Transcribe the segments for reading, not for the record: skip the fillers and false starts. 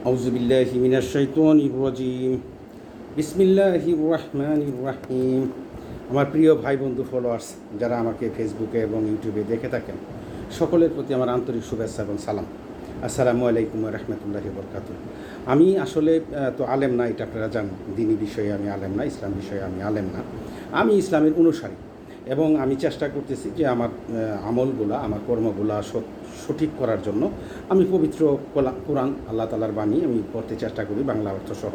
আউযু বিল্লাহি মিনাশ শাইতানির রাজিম। বিসমিল্লাহির রহমানির রহিম। আমার প্রিয় ভাই বন্ধু ফলোয়ার্স যারা আমাকে ফেসবুকে এবং ইউটিউবে দেখে থাকেন, সকলের প্রতি আমার আন্তরিক শুভেচ্ছা এবং সালাম। আসসালামু আলাইকুম ওয়া রাহমাতুল্লাহি ওয়া বারাকাতুহু। আমি আসলে তো আলেম না, এটা আপনারা জানেন। দ্বীনি বিষয়ে আমি আলেম না, ইসলাম বিষয়ে আমি আলেম না। আমি ইসলামের অনুসারী এবং আমি চেষ্টা করতেছি যে আমার আমলগুলা, আমার কর্মগুলা সঠিক করার জন্য আমি পবিত্র কোরআন, আল্লাহ তাআলার বাণী আমি পড়তে চেষ্টা করি, বাংলা অর্থসহ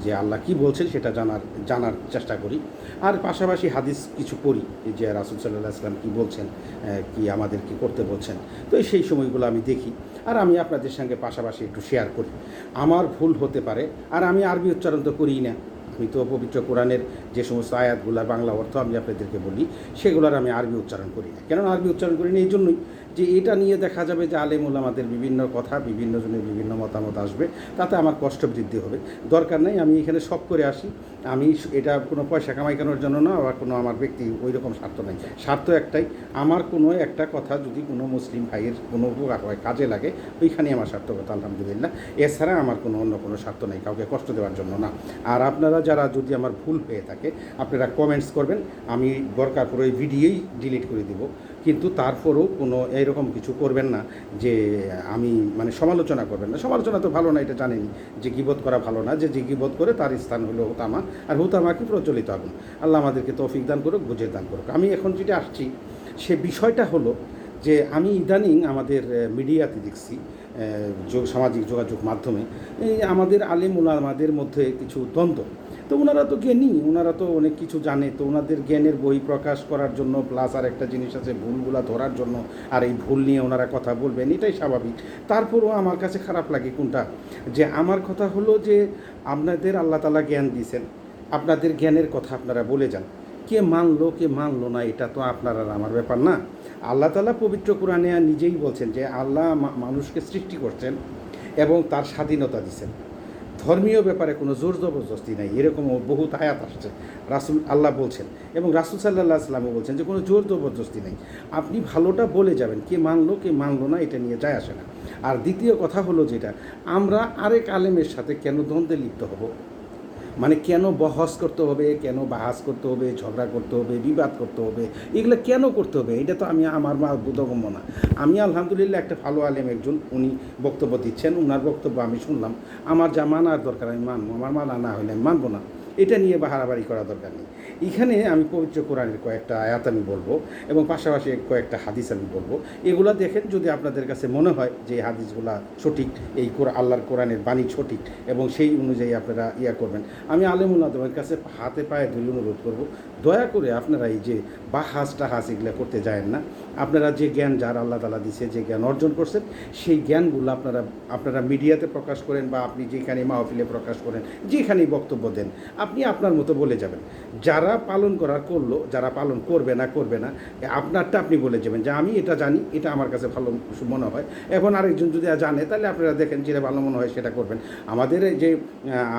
যে আল্লাহ কী বলছেন সেটা জানার চেষ্টা করি। আর পাশাপাশি হাদিস কিছু পড়ি, যে রাসূল সাল্লাল্লাহু আলাইহি ওয়াসাল্লাম কী বলছেন, কি আমাদের কি করতে বলছেন। তো সেই সময়গুলো আমি দেখি আর আমি আপনাদের সঙ্গে পাশাপাশি একটু শেয়ার করি। আমার ভুল হতে পারে, আর আমি আরবি উচ্চারণ তো করিই না। আমি তো পবিত্র কোরআনের যে সমস্ত আয়াতগুলার বাংলা অর্থ আমি আপনাদেরকে বলি, সেগুলোর আমি আরবি উচ্চারণ করি না। কেন আরবি উচ্চারণ করি না? এই জন্যই যে এটা নিয়ে দেখা যাবে যে আলেম ওলামাদের বিভিন্ন কথা, বিভিন্ন জনের বিভিন্ন মতামত আসবে, তাতে আমার কষ্ট বৃদ্ধি হবে। দরকার নেই, আমি এখানে সব করে আসি। আমি এটা কোনো পয়সা কামাইকানোর জন্য না, আবার কোনো আমার ব্যক্তি ওই রকম স্বার্থ নেই। স্বার্থ একটাই, আমার কোনো একটা কথা যদি কোনো মুসলিম ভাইয়ের কোনো উপকার হয়, কাজে লাগে, ওইখানেই আমার সার্থকতা, আলহামদুলিল্লাহ। এছাড়া আমার অন্য কোনো স্বার্থ নেই, কাউকে কষ্ট দেওয়ার জন্য না। আর আপনারা যারা যদি আমার ভুল হয়ে থাকে, আপনারা কমেন্টস করবেন, আমি দরকার পড়ে ওই ভিডিওই ডিলিট করে দিব। কিন্তু তারপরেও কোনো এরকম কিছু করবেন না যে আমি সমালোচনা করবেন না। সমালোচনা তো ভালো না, এটা জানেনি যে গীবত করা ভালো না। যে গীবত করে তার স্থান হলো হুতামা, আর হুতামা কি প্রচলিত আগুন। আল্লাহ আমাদেরকে তৌফিক দান করুক, বুঝে দান করুক। আমি এখন যেটা আসছি, সে বিষয়টা হলো যে আমি ইদানিং আমাদের মিডিয়াতে দেখছি, সামাজিক যোগাযোগ মাধ্যমে, এই আমাদের আলেম ওলামাদের মধ্যে কিছু দ্বন্দ্ব। তো ওনারা তো জ্ঞানী, ওনারা তো অনেক কিছু জানে, তো ওনাদের জ্ঞানের বহিঃপ্রকাশ করার জন্য, প্লাস আর একটা জিনিস আছে ভুলগুলা ধরার জন্য, আর এই ভুল নিয়ে ওনারা কথা বলবেন, এটাই স্বাভাবিক। তারপরও আমার কাছে খারাপ লাগে কোনটা, যে আমার কথা হলো যে আপনাদের আল্লাহ তাআলা জ্ঞান দিয়েছেন, আপনাদের জ্ঞানের কথা আপনারা বলে যান। কে মানলো কে মানলো না, এটা তো আপনার আর আমার ব্যাপার না। আল্লাহ তাআলা পবিত্র কোরআনে নিজেই বলছেন যে আল্লাহ মানুষকে সৃষ্টি করছেন এবং তার স্বাধীনতা দিচ্ছেন। ধর্মীয় ব্যাপারে কোনো জোর জবরদস্তি নাই, এরকম বহুত আয়াত আসছে। রাসূল আল্লাহ বলছেন এবং রাসূল সাল্লাল্লাহু আলাইহি ওয়াসাল্লামও বলছেন যে কোনো জোর জবরদস্তি নেই। আপনি ভালোটা বলে যাবেন, কে মানলো কে মানলো না এটা নিয়ে যায় আসে না। আর দ্বিতীয় কথা হলো যেটা, আমরা আরেক আলেমের সাথে কেন দ্বন্দ্বে লিপ্ত হব? কেন বহস করতে হবে, কেন বাহাস করতে হবে, ঝগড়া করতে হবে, বিবাদ করতে হবে, এগুলো কেন করতে হবে? এটা তো আমার বোধগম্য না। আমি আলহামদুলিল্লাহ একটা ভালো আলেম একজন, উনি বক্তব্য দিচ্ছেন, ওনার বক্তব্য আমি শুনলাম। আমার যা মানার দরকার আমি মানবো, আমার মানা না হলে আমি মানবো না। এটা নিয়ে বাহারাবাড়ি করা দরকার নেই। এখানে আমি পবিত্র কোরআনের কয়েকটা আয়াত আমি বলবো এবং পাশাপাশি কয়েকটা হাদিস আমি বলবো। এগুলো দেখেন, যদি আপনাদের কাছে মনে হয় যে এই হাদিসগুলা সঠিক, এই আল্লাহর কোরআনের বাণী সঠিক এবং সেই অনুযায়ী আপনারা করবেন, আমি আলেম ওলামাদের কাছে হাতে পায়ে ধরে অনুরোধ করব, দয়া করে আপনারা এই যে বাহাস টাহাস এগুলো করতে যায়েন না। আপনারা যে জ্ঞান যার আল্লাহ তাআলা দিছে, যে জ্ঞান অর্জন করছেন, সেই জ্ঞানগুলো আপনারা মিডিয়াতে প্রকাশ করেন, বা আপনি যেখানে মাহফিলে প্রকাশ করেন, যেখানেই বক্তব্য দেন, আপনি আপনার মতো বলে যাবেন। যারা পালন করার করলো, যারা পালন করবে না, আপনারটা আপনি বলে যাবেন যে আমি এটা জানি, এটা আমার কাছে ভালো মনে হয়। এখন আরেকজন যদি জানে, তাহলে আপনারা দেখেন যেটা ভালো মনে হয় সেটা করবেন। আমাদের যে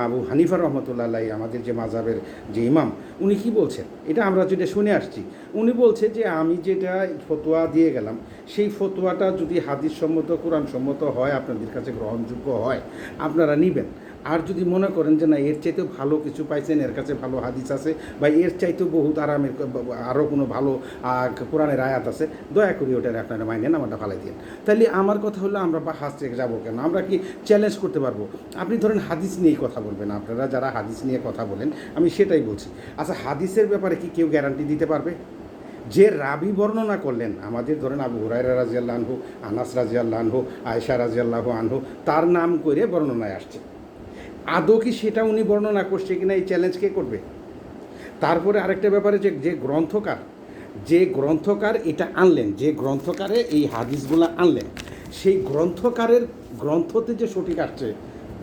আবু হানিফা রহমতুল্লাহ আলাইহি, আমাদের যে মাযহাবের যে ইমাম, উনি কি বলছেন, এটা আমরা যেটা শুনে আসছি, উনি বলছে যে আমি যেটা ফতোয়া দিয়ে গেলাম, সেই ফতোয়াটা যদি হাদিস সম্মত, কোরআন সম্মত হয়, আপনাদের কাছে গ্রহণযোগ্য হয়, আপনারা নেবেন। আর যদি মনে করেন যে না, এর চাইতেও ভালো কিছু পাইছেন, এর কাছে ভালো হাদিস আছে, বা এর চাইতেও বহুত আরামের আরও কোনো ভালো কোরআনের আয়াত আছে, দয়া করে ওটা আপনারা মাইনেন, আমারটা ফালাই দিন। তাহলে আমার কথা হলো, আমরা বাহাস থেকে যাবো কেন? আমরা কি চ্যালেঞ্জ করতে পারবো? আপনি ধরেন হাদিস নিয়েই কথা বলবেন, আপনারা যারা হাদিস নিয়ে কথা বলেন, আমি সেটাই বলছি। আচ্ছা, হাদিসের ব্যাপারে কি কেউ গ্যারান্টি দিতে পারবে? যে রাবি বর্ণনা করলেন, আমাদের ধরেন আবু হুরায়রা রাদিয়াল্লাহু আনহু, আনাস রাদিয়াল্লাহু আনহু, আয়েশা রাদিয়াল্লাহু আনহু, তার নাম করে বর্ণনায় আসছে। আদৌ কি সেটা উনি বর্ণনা করছে কিনা, এই চ্যালেঞ্জ কে করবে? তারপরে আরেকটা ব্যাপারে, যে গ্রন্থকার এটা আনলেন, যে গ্রন্থকারে এই হাদিসগুলো আনলেন, সেই গ্রন্থকারের গ্রন্থতে যে সঠিক আসছে,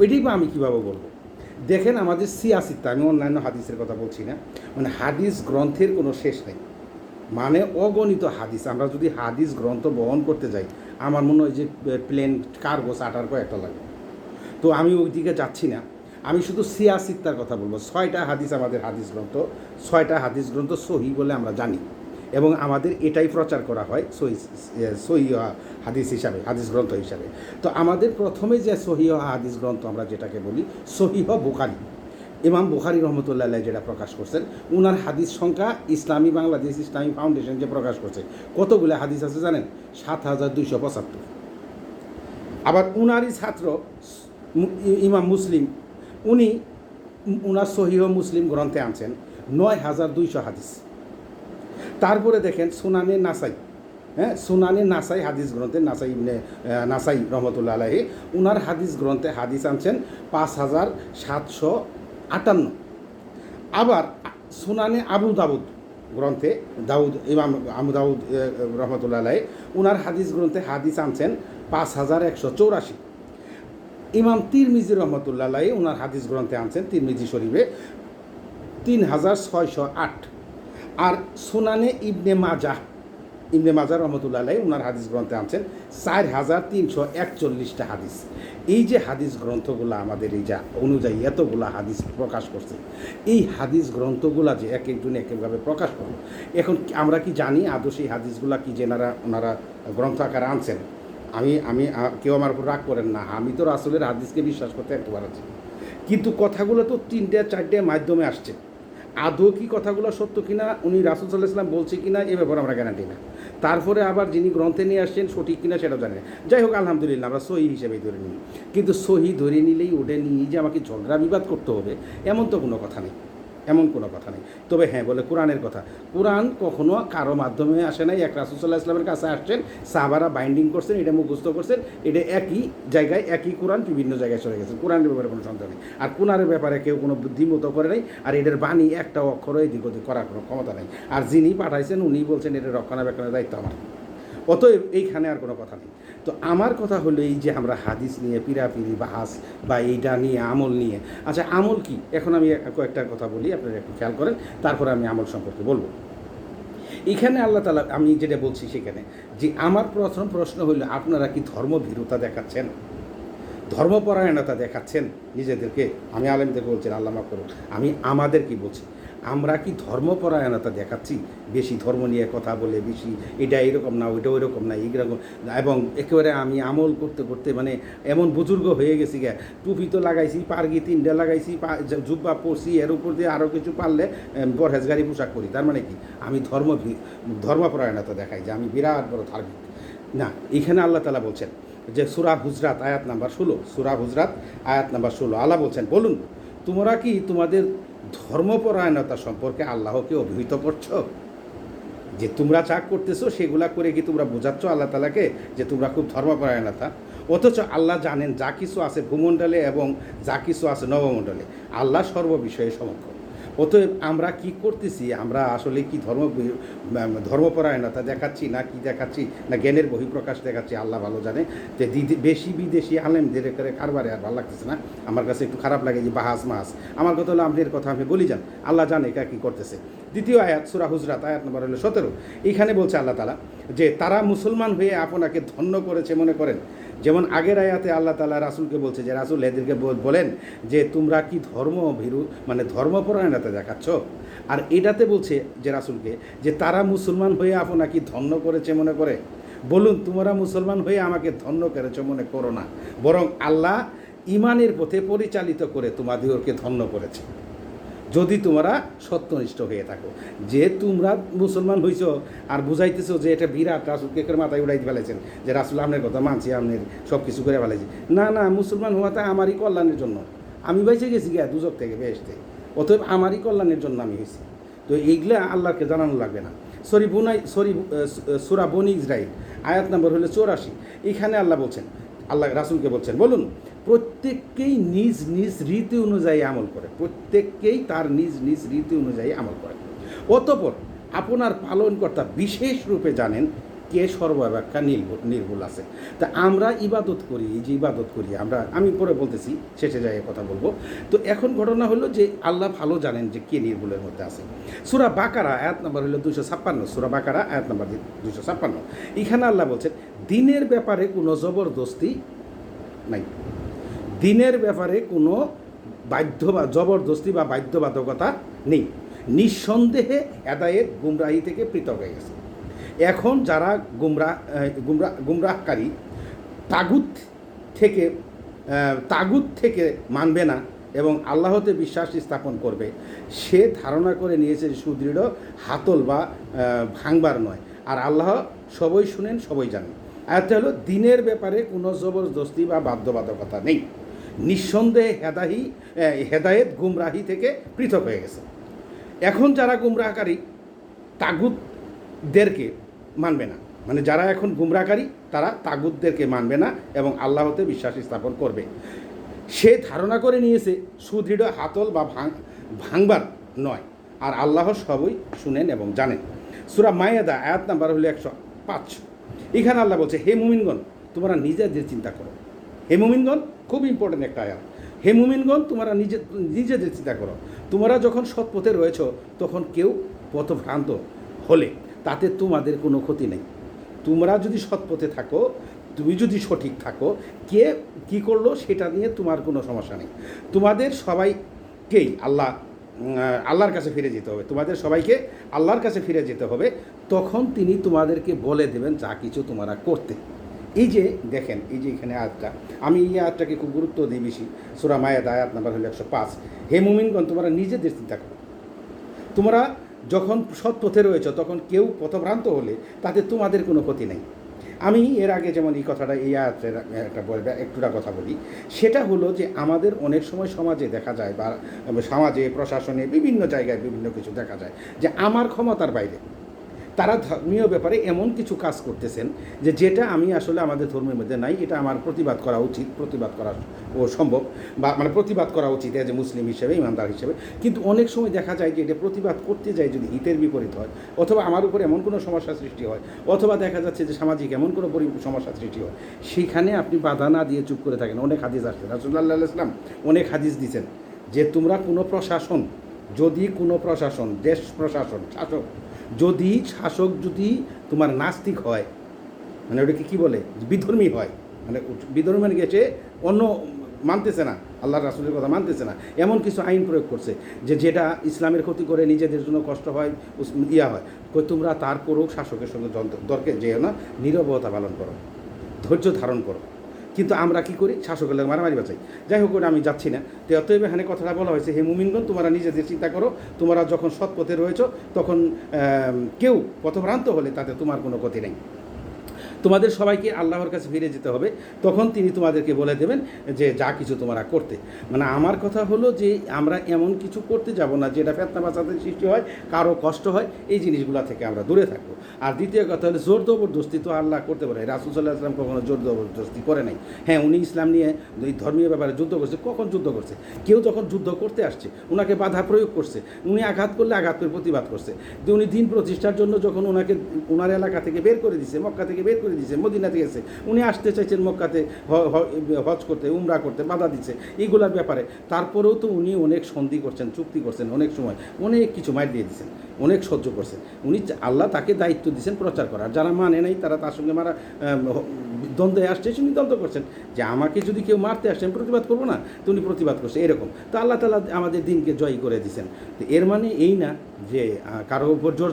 ওইটাই বা আমি কীভাবে বলবো? দেখেন, আমাদের সিয়াসিত্তা, আমি অন্যান্য হাদিসের কথা বলছি না, হাদিস গ্রন্থের কোনো শেষ নেই, অগণিত হাদিস। আমরা যদি হাদিস গ্রন্থ বহন করতে যাই, আমার মনে হয় যে প্লেন কার্গো চার্টার কয়েকটা লাগে। তো আমি ওই দিকে যাচ্ছি না, আমি শুধু সিয়াসিত্তার কথা বলবো। 6টা হাদিস আমাদের হাদিস গ্রন্থ, 6টা হাদিস গ্রন্থ সহি বলে আমরা জানি। এবং আমাদের এটাই প্রচার করা হয় সহি হাদিস হিসাবে, হাদিস গ্রন্থ হিসাবে। তো আমাদের প্রথমে যে সহি হাদিস গ্রন্থ আমরা যেটাকে বলি সহিহ বুখারী, ইমাম বুখারী রহমতুল্লাহ আলাইহি যেটা প্রকাশ করছেন, উনার হাদিস সংখ্যা ইসলামী বাংলাদেশ ইসলামী ফাউন্ডেশন যে প্রকাশ করছে, কতগুলো হাদিস আছে জানেন? 7275। আবার উনারই ছাত্র ইমাম মুসলিম, উনি উনার সহিহ মুসলিম গ্রন্থে আনছেন 9200 হাদিস। তারপরে দেখেন সুনানে নাসাই, সুনানে নাসাই হাদিস গ্রন্থে নাসাই ইবনে নাসাই রহমতুল্লাহ আলাইহি উনার হাদিস গ্রন্থে হাদিস আনছেন 5758। আবার সুনানে আবু দাউদ গ্রন্থে ইমাম আবু দাউদ রহমতুল্লাহ আলাইহি উনার হাদিস গ্রন্থে হাদিস আনছেন 5184। ইমাম তিরমিজি রহমতুল্লাহ আলাইহি উনার হাদিস গ্রন্থে আনছেন তিরমিজি শরীফে 3608। আর সুনানে ইবনে মাজাহ রহমতুল্লাহ আলাইহি উনার হাদিস গ্রন্থে আনছেন 4341টা হাদিস। এই যে হাদিস গ্রন্থগুলো আমাদের এই যা অনুযায়ী এতগুলো হাদিস প্রকাশ করছে, এই হাদিস গ্রন্থগুলো যে এক একজন এক একভাবে প্রকাশ করলো, এখন আমরা কি জানি আদৌ সেই হাদিসগুলো কি যেনারা ওনারা গ্রন্থ আকারে আনছেন? আমি কেউ আমার উপর রাগ করেন না, আমি তো রাসূলের হাদিসকে বিশ্বাস করতে একবার আছি, কিন্তু কথাগুলো তো 3-4টে মাধ্যমে আসছে। আদৌ কি কথাগুলো সত্য কিনা, উনি রাসূল সাল্লাল্লাহু আলাইহি ওয়াসাল্লাম বলছে কিনা, এ ব্যাপারে আমরা গ্যারান্টি না। তারপরে আবার যিনি গ্রন্থে নিয়ে আসছেন সঠিক কিনা সেটাও জানি না। যাই হোক, আলহামদুলিল্লাহ আমরা সহি হিসেবেই ধরে নিই। কিন্তু সহি ধরে নিলেই ওটা নিয়ে যে আমাকে ঝগড়া বিবাদ করতে হবে এমন তো কোনো কথা নেই, এমন কোনো কথা নেই। তবে হ্যাঁ, বলে কোরআনের কথা, কোরআন কখনো কারো মাধ্যমে আসে নাই, এক রাসূল সাল্লাল্লাহু আলাইহি ওয়াসাল্লামের কাছে আসছেন, সাহাবারা বাইন্ডিং করছেন, এটা মুখস্থ করছেন, এটা একই জায়গায় একই কোরআন বিভিন্ন জায়গায় চলে গেছে, কোরআনের ব্যাপারে কোনো সন্দেহ নেই। আর কোরআনের ব্যাপারে কেউ কোনো বুদ্ধিমত করে নাই, আর এটার বাণী একটা অক্ষরও এদিক ওদিক করার কোনো ক্ষমতা নেই। আর যিনি পাঠাইছেন উনি বলছেন এটা রক্ষণাবেক্ষণের দায়িত্ব আমার, অতএব এইখানে আর কোনো কথা নেই। তো আমার কথা হলো এই যে আমরা হাদিস নিয়ে পিরাপিরি বাহাস বা এইটা নিয়ে আমল নিয়ে, আচ্ছা আমল কি? এখন আমি কয়েকটা কথা বলি, আপনারা একটু খেয়াল করেন, তারপরে আমি আমল সম্পর্কে বলবো। এখানে আল্লাহ তাআলা, আমি যেটা বলছি সেখানে যে আমার প্রথম প্রশ্ন হলো, আপনারা কি ধর্মভীরুতা দেখাচ্ছেন, ধর্মপরায়ণতা দেখাচ্ছেন নিজেদেরকে? আমি আলেমদেরকে বলছি, আল্লাহ মাফ করুন, আমি আমাদের কি বলছি, আমরা কি ধর্মপরায়ণতা দেখাচ্ছি? বেশি ধর্ম নিয়ে কথা বলে, বেশি এটা এরকম না ওইটা ওইরকম না এইরকম, এবং একেবারে আমি আমল করতে করতে মানে এমন বুজুর্গ হয়ে গেছি গে, টুপি তো লাগাইছি, পারগি 3টা লাগাইছি, জুব্বা পরছি, এর উপর দিয়ে আরও কিছু পারলে পরহেজগারি পোশাক করি। তার মানে কি আমি ধর্মপরায়ণতা দেখাই যে আমি বিরাট বড় ধার্মিক? না, এখানে আল্লাহ তাআলা বলছেন যে সূরা হুজরাত আয়াত নাম্বার 16, সূরা হুজরাত আয়াত নাম্বার 16 আল্লাহ বলছেন, বলুন তোমরা কি তোমাদের ধর্মপরায়ণতা সম্পর্কে আল্লাহকে অভিহিত করছো? যে তোমরা যা করতেছো সেগুলা করে কি তোমরা বোঝাচ্ছ আল্লাহ তাআলাকে যে তোমরা খুব ধর্মপরায়ণতা? অথচ আল্লাহ জানেন যা কিছু আছে ভূমণ্ডলে এবং যা কিছু আছে নবমণ্ডলে, আল্লাহ সর্ববিষয়ে সমক্ষ। অতএব আমরা কি করতেছি, আমরা আসলে কি ধর্মপরায়ণতা দেখাচ্ছি না কি দেখাচ্ছি, না জ্ঞানের বহিঃপ্রকাশ দেখাচ্ছি, আল্লাহ ভালো জানে। যে বেশি বিদেশি আলেমদের কারবারে আর ভালো লাগতেছে না, আমার কাছে একটু খারাপ লাগে যে বাহাস মাহাস। আমার কথা হলো আপনার কথা আমি বলি যান, আল্লাহ জানে একা কী করতেছে। দ্বিতীয় আয়াত সূরা হুজরাত আয়াত নম্বর হলো 17, এইখানে বলছে আল্লাহ তাআলা যে তারা মুসলমান হয়ে আপনাকে ধন্য করেছে মনে করেন। যেমন আগের আয়াতে আল্লাহ তাআলা রাসূলকে বলছে যে রাসূল এদেরকে বলেন যে তোমরা কি ধর্মভীরু মানে ধর্মপরায়ণতা দেখাচ্ছ, আর এটাতে বলছে যে রাসূলকে যে তারা মুসলমান হয়ে আপনাকে ধন্য করেছে মনে করে। বলুন তোমরা মুসলমান হয়ে আমাকে ধন্য করেছো মনে করো না, বরং আল্লাহ ইমানের পথে পরিচালিত করে তোমাদেরকে ধন্য করেছে যদি তোমরা সত্যনিষ্ঠ হয়ে থাকো। যে তোমরা মুসলমান হইছ আর বুঝাইতেছো যে এটা বিরাট, রাসূলকে মাথায় উড়াই ফেলেছেন যে রাসূল আপনার কথা মানছি, আপনার সব কিছু করে ফেলেছি। না না, মুসলমান হওয়াটা আমারই কল্যাণের জন্য, আমি বেঁচে গেছি গিয়া দুজক থেকে বেহেশতে, অতএব আমারই কল্যাণের জন্য আমি হয়েছি। তো এইগুলা আল্লাহকে জানানো লাগবে না। সূরা বনী ইসরাইল আয়াত নম্বর হলো 84, এখানে আল্লাহ বলছেন, আল্লাহ রাসূলকে বলছেন, বলুন প্রত্যেককেই নিজ নিজ রীতি অনুযায়ী আমল করে, প্রত্যেককেই তার নিজ নিজ রীতি অনুযায়ী আমল করে। অতঃপর আপনার পালনকর্তা বিশেষ রূপে জানেন কে সর্বাপেক্ষা নির্ভুল আছে। তা আমরা ইবাদত করি, এই যে ইবাদত করি আমরা, আমি পরে বলতেছি, শেষে যাই কথা বলবো। তো এখন ঘটনা হলো যে আল্লাহ ভালো জানেন যে কে নির্ভুলের মধ্যে আছে। সূরা বাকারা আয়াত নম্বর হলো 256, সূরা বাকারা আয়াত নম্বর 256, এখানে আল্লাহ বলছেন দ্বীনের ব্যাপারে কোনো জবরদস্তি নাই, দ্বীনের ব্যাপারে কোনো জবরদস্তি বা বাধ্যবাধকতা নেই। নিঃসন্দেহে হেদায়েত গুমরাহি থেকে পৃথক হয়ে গেছে। এখন যারা গুমরাহকারী তাগুত থেকে মানবে না এবং আল্লাহতে বিশ্বাস স্থাপন করবে, সে ধারণা করে নিয়েছে সুদৃঢ় হাতল বা ভাঙবার নয়, আর আল্লাহ সবই শুনেন, সবই জানেন। আয়াতটা হলো দিনের ব্যাপারে কোনো জবরদস্তি বা বাধ্যবাধকতা নেই। নিঃসন্দেহে হেদায়েত গুমরাহি থেকে পৃথক হয়ে গেছে। এখন যারা গুমরাহকারী তাগুতদেরকে মানবে না, মানে যারা এখন গুমরাহকারী তারা তাগুতদেরকে মানবে না এবং আল্লাহতে বিশ্বাস স্থাপন করবে, সে ধারণা করে নিয়েছে সুদৃঢ় হাতল বা ভাঙবার নয়, আর আল্লাহ সবই শুনেন এবং জানেন। সূরা মায়েদা আয়াত নাম্বার হলো 105। এখানে আল্লাহ বলছে, হে মুমিনগণ তোমরা নিজেদের চিন্তা করো। হে মুমিনগণ, খুব ইম্পর্টেন্ট একটা আয়াত। হে মুমিনগণ তোমরা নিজেদের চিন্তা করো। তোমরা যখন সৎপথে রয়েছ তখন কেউ পথভ্রান্ত হলে তাতে তোমাদের কোনো ক্ষতি নেই। তোমরা যদি সৎপথে থাকো, তুমি যদি সঠিক থাকো, কে কী করলো সেটা নিয়ে তোমার কোনো সমস্যা নেই। তোমাদের সবাইকেই আল্লাহর কাছে ফিরে যেতে হবে। তোমাদের সবাইকে আল্লাহর কাছে ফিরে যেতে হবে। তখন তিনি তোমাদেরকে বলে দেবেন যা কিছু তোমরা করতে। এই যে দেখেন, এই যে এখানে আয়াতটা, আমি এই আয়াতটাকে খুব গুরুত্ব দিই বেশি। সূরা মায়েদা আয়াত নাম্বার হলো 105। হে মুমিনগণ তোমরা নিজেদের চিন্তা করো। তোমরা যখন সৎ পথে রয়েছ তখন কেউ পথভ্রান্ত হলে তাতে তোমাদের কোনো ক্ষতি নেই। আমি এর আগে যেমন এই কথাটা, এই আয়াতের একটুটা কথা বলি। সেটা হলো যে আমাদের অনেক সময় সমাজে দেখা যায়, বা সমাজে প্রশাসনে বিভিন্ন জায়গায় বিভিন্ন কিছু দেখা যায় যে আমার ক্ষমতার বাইরে তারা ধর্মীয় ব্যাপারে এমন কিছু কাজ করতেছেন যেটা আমি আসলে আমাদের ধর্মের মধ্যে নাই, এটা আমার প্রতিবাদ করা উচিত, প্রতিবাদ করা সম্ভব, বা মানে প্রতিবাদ করা উচিত এজ এ মুসলিম হিসেবে, ইমানদার হিসেবে। কিন্তু অনেক সময় দেখা যায় যে এটা প্রতিবাদ করতে যায় যদি হিতের বিপরীত হয়, অথবা আমার উপর এমন কোনো সমস্যা সৃষ্টি হয়, অথবা দেখা যাচ্ছে যে সামাজিক এমন কোনো সমস্যা সৃষ্টি হয়, সেইখানে আপনি বাধা না দিয়ে চুপ করে থাকেন। অনেক হাদিস আসছে, রাসূলুল্লাহ সাল্লাল্লাহু আলাইহি ওয়াসাল্লাম অনেক হাদিস দিয়েছেন যে তোমরা কোনো প্রশাসন, যদি কোনো প্রশাসন, দেশ প্রশাসন, শাসক যদি তোমার নাস্তিক হয়, মানে ওটাকে কী বলে, বিধর্মী হয়, মানে বিধর্মী মানে গেছে অন্য মানতেছে না, আল্লাহর রাসূলের কথা মানতেছে না, এমন কিছু আইন প্রয়োগ করছে যেটা ইসলামের ক্ষতি করে, নিজেদের জন্য কষ্ট হয়, হয়, তোমরা তারপরেও শাসকের সঙ্গে দরকে যেও না, নীরবতা পালন করো, ধৈর্য ধারণ করো। কিন্তু আমরা কি করি, শাসকের লাগে মারামারি বাঁচাই। যাই হোক, আমি যাচ্ছি না। তো অতএব এখানে কথাটা বলা হয়েছে, হে মুমিনগণ তোমরা নিজেদের চিন্তা করো। তোমরা যখন সৎ পথে রয়েছ তখন কেউ পথভ্রান্ত হলে তাতে তোমার কোনো ক্ষতি নেই। তোমাদের সবাইকে আল্লাহর কাছে ফিরে যেতে হবে, তখন তিনি তোমাদেরকে বলে দেবেন যে যা কিছু তোমরা করতে। মানে আমার কথা হলো যে আমরা এমন কিছু করতে যাব না যেটা ফিতনা ফাসাদের সৃষ্টি হয়, কারো কষ্ট হয়, এই জিনিসগুলো থেকে আমরা দূরে থাকবো। আর দ্বিতীয় কথা হলো জোর জবরদস্তি তো আল্লাহ করতে পারে, রাসূল সাল্লাল্লাহু আলাইহি ওয়াসাল্লাম কখনো জোর জবরদস্তি করে নাই। হ্যাঁ, উনি ইসলাম নিয়ে এই ধর্মীয় ব্যাপারে যুদ্ধ করছে। কখন যুদ্ধ করছে? কেউ যখন যুদ্ধ করতে আসছে ওনাকে বাধা প্রয়োগ করছে, উনি আঘাত করলে আঘাত করে প্রতিবাদ করছে। যে উনি দিন প্রতিষ্ঠার জন্য যখন ওনার এলাকা থেকে বের করে দিছে, মক্কা থেকে বের করে দিছে, মদিনাতে গেছে, উনি আসতে চাইছেন মক্কাতে হজ করতে, উমরা করতে, বাধা দিচ্ছে এইগুলার ব্যাপারে, তারপরেও তো উনি অনেক সন্ধি করছেন, চুক্তি করছেন, অনেক সময় অনেক কিছু মার দিয়ে দিচ্ছেন, অনেক সহ্য করছেন। উনি আল্লাহ তাকে দায়িত্ব দিচ্ছেন প্রচার করার, যারা মানে নাই তারা তার সঙ্গে দ্বন্দ্বে আসছে, উনি দ্বন্দ্ব করছেন যে আমাকে যদি কেউ মারতে আসে আমি প্রতিবাদ করবো না, তো উনি প্রতিবাদ করছে এরকম। তো আল্লাহ তাআলা আমাদের দিনকে জয় করে দিয়েছেন। তো এর মানে এই না যে কারো উপর জোর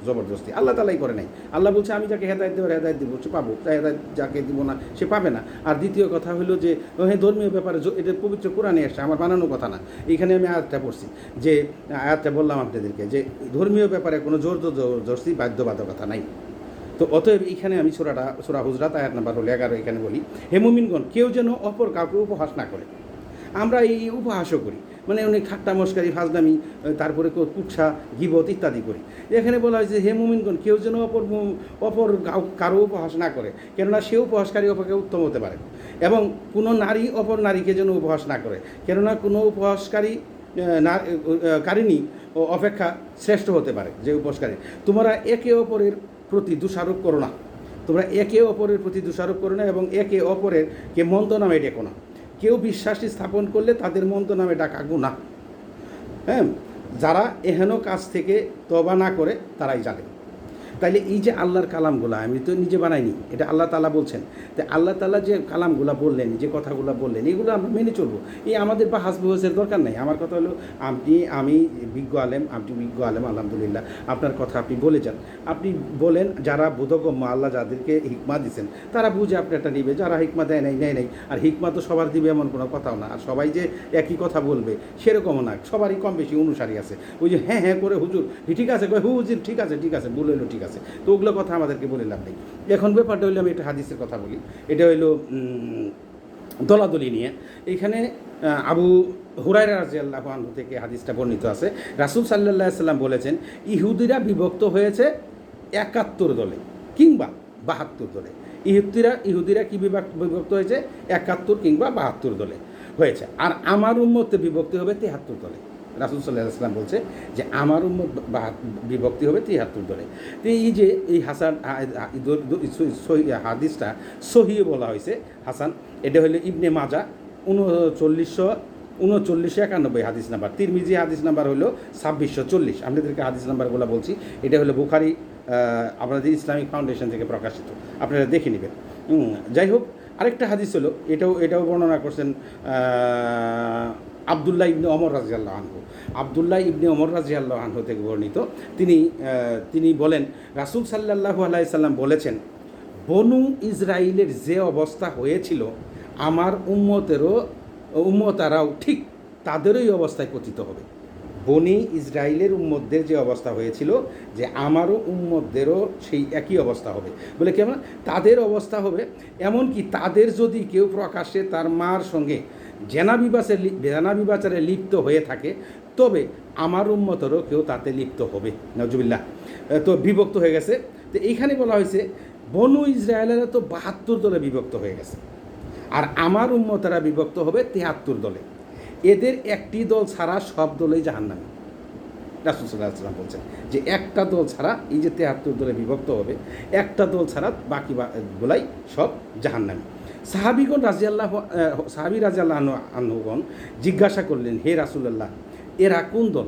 জবরদস্তি আল্লাহ তাআলাই করে নাই। আল্লাহ বলছে আমি যাকে হেদায়েত দেবো হেদায়েত দিব, সে পাবো, হেদায়েত যাকে দিব না সে পাবে না। আর দ্বিতীয় কথা হলো যে ধর্মীয় ব্যাপারে এটা পবিত্র কোরআনে আসছে, আমার বানানো কথা না। এখানে আমি আয়াতটা পড়ছি, যে আয়াতটা বললাম আপনাদেরকে যে ধর্মীয় ব্যাপারে কোনো জোর জবরদস্তি বাধ্যবাধকতা নাই। তো অতএব এইখানে আমি সূরা হুজরাত আয়াত নাম্বার হলো 11 এখানে বলি, হে মুমিনগণ কেউ যেন অপর কাউকে উপহাস না করে। আমরা এই উপহাসও করি, মানে অনেক ঠাট্টা মশকারি, ফাজলামি, তারপরে কুৎসা, গীবত ইত্যাদি করি। এখানে বলা হয়েছে হে মুমিনগণ কেউ যেন অপর কারো উপহাস না করে, কেননা সে উপহাসকারী অপরকে উত্তম হতে পারে। এবং কোনো নারী অপর নারীকে যেন উপহাস না করে, কেননা কোনো উপহাসকারী কারিণী অপেক্ষা শ্রেষ্ঠ হতে পারে যে উপহাসকারী। তোমরা একে অপরের প্রতি দোষারোপ করো না, তোমরা একে অপরের প্রতি দোষারোপ করো না এবং একে অপরেরকে মন্দ নামে ডেকো না। কেউ বিশ্বাস স্থাপন করলে তাদের মন্দ নামে ডাকা গুনাহ। হ্যাঁ, যারা এহেন কাজ থেকে তওবা না করে তারাই জানে। তাইলে এই যে আল্লাহর কালামগুলো আমি তো নিজে বানাইনি, এটা আল্লাহ তাআলা বলছেন। তো আল্লাহ তাআলা যে কালামগুলো বললেন, যে কথাগুলো বললেন, এগুলো আমরা মেনে চলবো। এই আমাদের বা হাসবহুসের দরকার নাই। আমার কথা হলো আমি বিজ্ঞ আলেম, আপনি বিজ্ঞ আলেম, আলহামদুলিল্লাহ আপনার কথা আপনি বলে যান। আপনি বলেন, যারা বোধগম্য, আল্লাহ যাদেরকে হিকমা দিচ্ছেন তারা বুঝে আপনি একটা নিবে, যারা হিকমা দেয় নাই। আর হিকমা তো সবার দিবে এমন কোনো কথাও না, আর সবাই যে একই কথা বলবে সেরকমও না, সবারই কম বেশি অনুসারী আছে। ওই যে হ্যাঁ হ্যাঁ করে হুজুর ঠিক আছে, হুজুর ঠিক আছে বলে হলো ঠিক আছে, তো ওগুলো কথা আমাদেরকে বলে লাভ নেই। এখন ব্যাপারটা হইলো, আমি একটা হাদিসের কথা বলি। এটা হইলো দলাদলি নিয়ে। এইখানে আবু হুরায়রা রাদিয়াল্লাহু আনহু থেকে হাদিসটা বর্ণিত আছে। রাসূল সাল্লাল্লাহু আলাইহি সাল্লাম বলেছেন, ইহুদিরা বিভক্ত হয়েছে ৭১ দলে কিংবা ৭২ দলে। ইহুদিরা কি বিভক্ত হয়েছে? ৭১ কিংবা ৭২ দলে হয়েছে। আর আমার উম্মতে বিভক্তি হবে ৭৩ দলে। রাসূল সাল্লাল্লাহু আলাইহি সাল্লাম বলছে যে আমার উম্মত বিভক্তি হবে ৭৩ দলে। তো এই যে এই হাসান হাদিসটা সহিহ বলা হয়েছে হাসান, এটা হলো ইবনে মাজাহ 3991 হাদিস নাম্বার, তিরমিজি হাদিস নাম্বার হলো 2640। আপনাদেরকে হাদিস নাম্বারগুলো বলছি। এটা হলো বুখারী আপনাদের ইসলামিক ফাউন্ডেশন থেকে প্রকাশিত, আপনারা দেখে নেবেন। যাই হোক, আরেকটা হাদিস হলো, এটাও বর্ণনা করছেন আবদুল্লাহ ইবনে ওমর রাদিয়াল্লাহু আনহু। আবদুল্লাহ ইবনে ওমর রাদিয়াল্লাহু আনহু থেকে বর্ণিত, তিনি বলেন, রাসূল সাল্লাল্লাহু আলাইহি সাল্লাম বলেছেন, বনু ইসরাইলের যে অবস্থা হয়েছিল আমার উম্মতারাও ঠিক তাদেরই অবস্থায় পতিত হবে। বনি ইসরাইলের উম্মতদের যে অবস্থা হয়েছিল, যে আমারও উম্মতদেরও সেই একই অবস্থা হবে। বলে কেমন? তাদের অবস্থা হবে এমনকি তাদের যদি কেউ প্রকাশ্যে তার মার সঙ্গে জেনা বিবাচারে লিপ্ত হয়ে থাকে, তবে আমার উম্মতেরও কেউ তাতে লিপ্ত হবে। নাউজুবিল্লাহ। তো বিভক্ত হয়ে গেছে। তো এইখানে বলা হয়েছে বনু ইসরায়েলেরা তো ৭২ দলে বিভক্ত হয়ে গেছে, আর আমার উম্মতেরা বিভক্ত হবে ৭৩ দলে। এদের একটি দল ছাড়া সব দলেই জাহান্নামী। রাসূল সাল্লাল্লাহু আলাইহি ওয়াসাল্লাম বলছেন যে একটা দল ছাড়া, এই যে ৭৩ দলে বিভক্ত হবে, একটা দল ছাড়া বাকি গুলাই সব জাহান্নামী। সাহাবি রাদিয়াল্লাহু আনহুগণ জিজ্ঞাসা করলেন, হে রাসূলুল্লাহ, এরা কোন দল?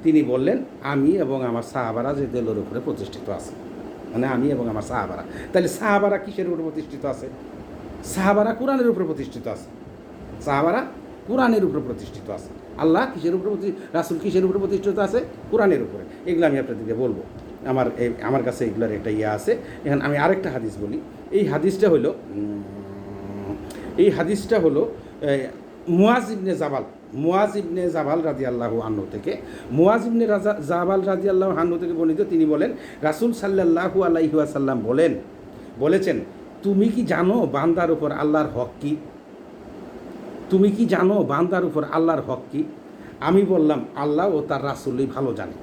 তিনি বললেন, আমি এবং আমার সাহাবারা যে দলের উপরে প্রতিষ্ঠিত আছে। মানে আমি এবং আমার সাহাবারা। তাহলে সাহাবারা কিসের উপরে প্রতিষ্ঠিত আছে? সাহাবারা কোরআনের উপরে প্রতিষ্ঠিত আছে। সাহাবারা কোরআনের উপরে প্রতিষ্ঠিত আছে। আল্লাহ কিসের উপরে রাসূল কিসের উপরে প্রতিষ্ঠিত আছে? কোরআনের উপরে। এগুলো আমি আপনাদেরকে বলবো। আমার কাছে এগুলোর একটা আছে। এখন আমি আরেকটা হাদিস বলি। এই হাদিসটা হলো মুআজ ইবনে জাবাল রাদিয়াল্লাহু আনহু থেকে। মুআজ ইবনে জাবাল রাদিয়াল্লাহু আনহু থেকে বর্ণিত, তিনি বলেন, রাসূল সাল্লাল্লাহু আলাইহি ওয়াসাল্লাম বলেছেন, তুমি কি জানো বান্দার উপর আল্লাহর হক কী? তুমি কি জানো বান্দার উপর আল্লাহর হক কী? আমি বললাম, আল্লাহ ও তার রাসূলই ভালো জানে।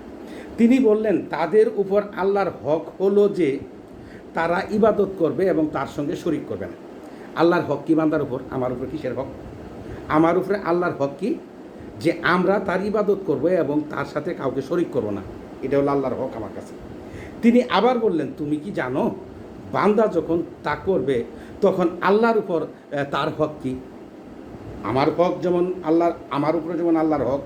তিনি বললেন, তাদের উপর আল্লাহর হক হলো যে তারা ইবাদত করবে এবং তার সঙ্গে শরিক করবে না। আল্লাহর হক কি বান্দার উপর? আমার উপর কিসের হক? আমার উপরে আল্লাহর হক কি? যে আমরা তার ইবাদত করব এবং তার সাথে কাউকে শরিক করব না। এটা হলো আল্লাহর হক আমার কাছে। তিনি আবার বললেন, তুমি কি জানো বান্দা যখন তা করবে তখন আল্লাহর উপর তার হক কি? আমার হক যেমন আল্লাহর, আমার উপরে যেমন আল্লাহর হক,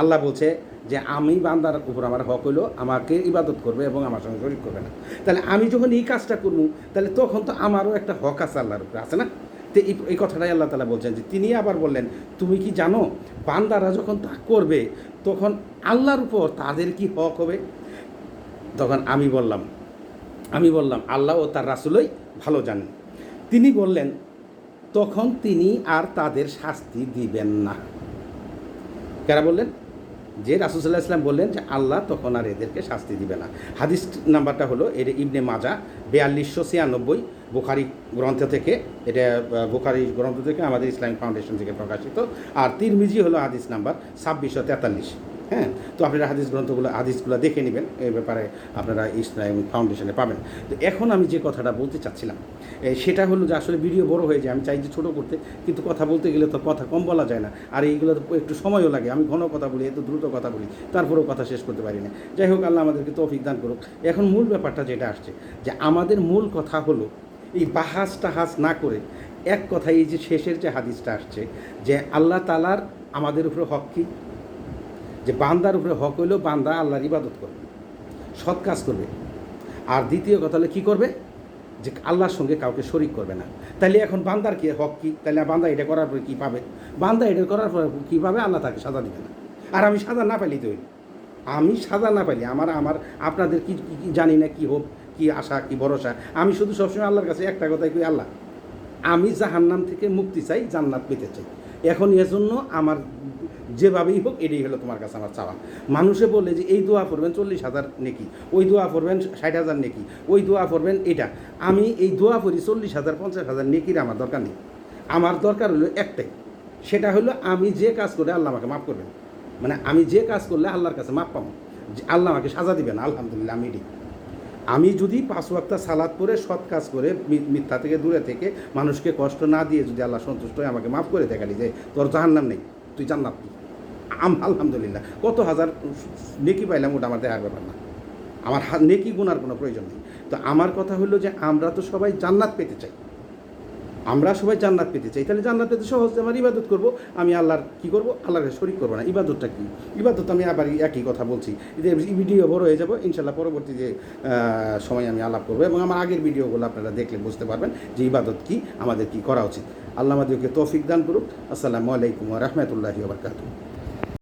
আল্লাহ বলছে যে আমি বান্দার উপর আমার হক হইলো আমাকে ইবাদত করবে এবং আমার সঙ্গে শরিক করবে না। তাহলে আমি যখন এই কাজটা করবো, তাহলে তখন তো আমারও একটা হক আছে আল্লাহর উপরে, আছে না? তো এই কথাটাই আল্লাহ তাআলা বলছেন। যে তিনি আবার বললেন, তুমি কি জানো বান্দারা যখন তা করবে তখন আল্লাহর উপর তাদের কি হক হবে? তখন আমি বললাম আল্লাহ ও তার রাসূলই ভালো জানেন। তিনি বললেন, তখন তিনি আর তাদের শাস্তি দিবেন না। কারা বললেন? যে রাসূল সাল্লাল্লাহু আলাইহি ওয়াসাল্লাম বললেন যে আল্লাহ তখন আর এদেরকে শাস্তি দিবে না। হাদিস নাম্বারটা হলো, এটা ইবনে মাজাহ 4296, বুখারী গ্রন্থ থেকে, এটা বুখারী গ্রন্থ থেকে, আমাদের ইসলামিক ফাউন্ডেশন থেকে প্রকাশিত। আর তিরমিজি হলো হাদিস নাম্বার 2643। হ্যাঁ, তো আপনারা হাদিসগুলো দেখে নেবেন। এই ব্যাপারে আপনারা ইসলামিক ফাউন্ডেশনে পাবেন। তো এখন আমি যে কথাটা বলতে চাচ্ছিলাম সেটা হলো যে আসলে ভিডিও বড় হয়ে যায়, আমি চাই যে ছোটো করতে, কিন্তু কথা বলতে গেলে তো কথা কম বলা যায় না, আর এইগুলো তো একটু সময়ও লাগে। আমি ঘন কথা বলি, এত দ্রুত কথা বলি, তারপরেও কথা শেষ করতে পারি না। যাই হোক, আল্লাহ আমাদেরকে তৌফিক দান করুক। এখন মূল ব্যাপারটা যেটা আসছে, যে আমাদের মূল কথা হলো এই বাহাস টাহাস না করে এক কথা, এই যে শেষের যে হাদিসটা আসছে, যে আল্লাহ তাআলার আমাদের উপরে হক কী? যে বান্দার উপরে হক হইলেও বান্দা আল্লাহর ইবাদত করবে, সৎ কাজ করবে। আর দ্বিতীয় কথা হলো কী করবে, যে আল্লাহর সঙ্গে কাউকে শরিক করবে না। তাহলে এখন বান্দার কি হক কী? তাহলে বান্দা এটা করার পরে কী পাবে? বান্দা এটা করার পরে কী পাবে? আল্লাহ তাকে সাজা দিবে না। আর আমি সাজা না পাইলেই তো আমি সাজা না পাইলে আমার আপনাদের কি জানি না কি হোক, কি আশা, কি ভরসা। আমি শুধু সবসময় আল্লাহর কাছে একটা কথাই কই, আল্লাহ আমি জাহান্নাম থেকে মুক্তি চাই, জান্নাত পেতে চাই। এখন এজন্য আমার যেভাবেই হোক এটাই হলো তোমার কাছে আমার চাওয়া। মানুষে বলে যে এই দোয়া করবেন 40,000 নেকি, ওই দোয়া করবেন 60,000 নেকি, ওই দোয়া করবেন এটা। আমি এই দোয়া করি 40,000 50,000 নেকির আমার দরকার নেই। আমার দরকার হলো একটাই, সেটা হলো আমি যে কাজ করে আল্লাহ আমাকে মাফ করবেন। মানে আমি যে কাজ করলে আল্লাহর কাছে মাফ পাবো, আল্লাহ আমাকে সাজা দিবেন। আলহামদুলিল্লাহ আমি যদি 5 ওয়াক্ত সালাত করে সৎ কাজ করে মিথ্যা থেকে দূরে থেকে মানুষকে কষ্ট না দিয়ে যদি আল্লাহ সন্তুষ্ট হয়ে আমাকে মাফ করে দেখালি যে তোর জাহান্নাম নেই, তুই জান্নাত তুই, আলহামদুলিল্লাহ কত হাজার নেকি পাইলাম, ওটা আমার দেখার ব্যাপার না। আমার নেকি গুনার কোনো প্রয়োজন নেই। তো আমার কথা হলো যে আমরা তো সবাই জান্নাত পেতে চাই, আমরা সবাই জান্নাত পেতে চাই। তাহলে জান্নাত পেতে সহজ, আমার ইবাদত করব। আমি আল্লাহর কী করবো? আল্লাহকে শরিক করবো না। ইবাদতটা কী? ইবাদত আমি আবার একই কথা বলছি, যে ভিডিও বড় হয়ে যাব ইনশাল্লাহ, পরবর্তী যে সময় আমি আলাপ করবো, এবং আমার আগের ভিডিওগুলো আপনারা দেখলে বুঝতে পারবেন যে ইবাদত কী, আমাদের কী করা উচিত। আল্লাহ আমাদেরকে তৌফিক দান করুক। আসসালামু আলাইকুম ওয়া রাহমাতুল্লাহি ওয়া বারাকাতুহু।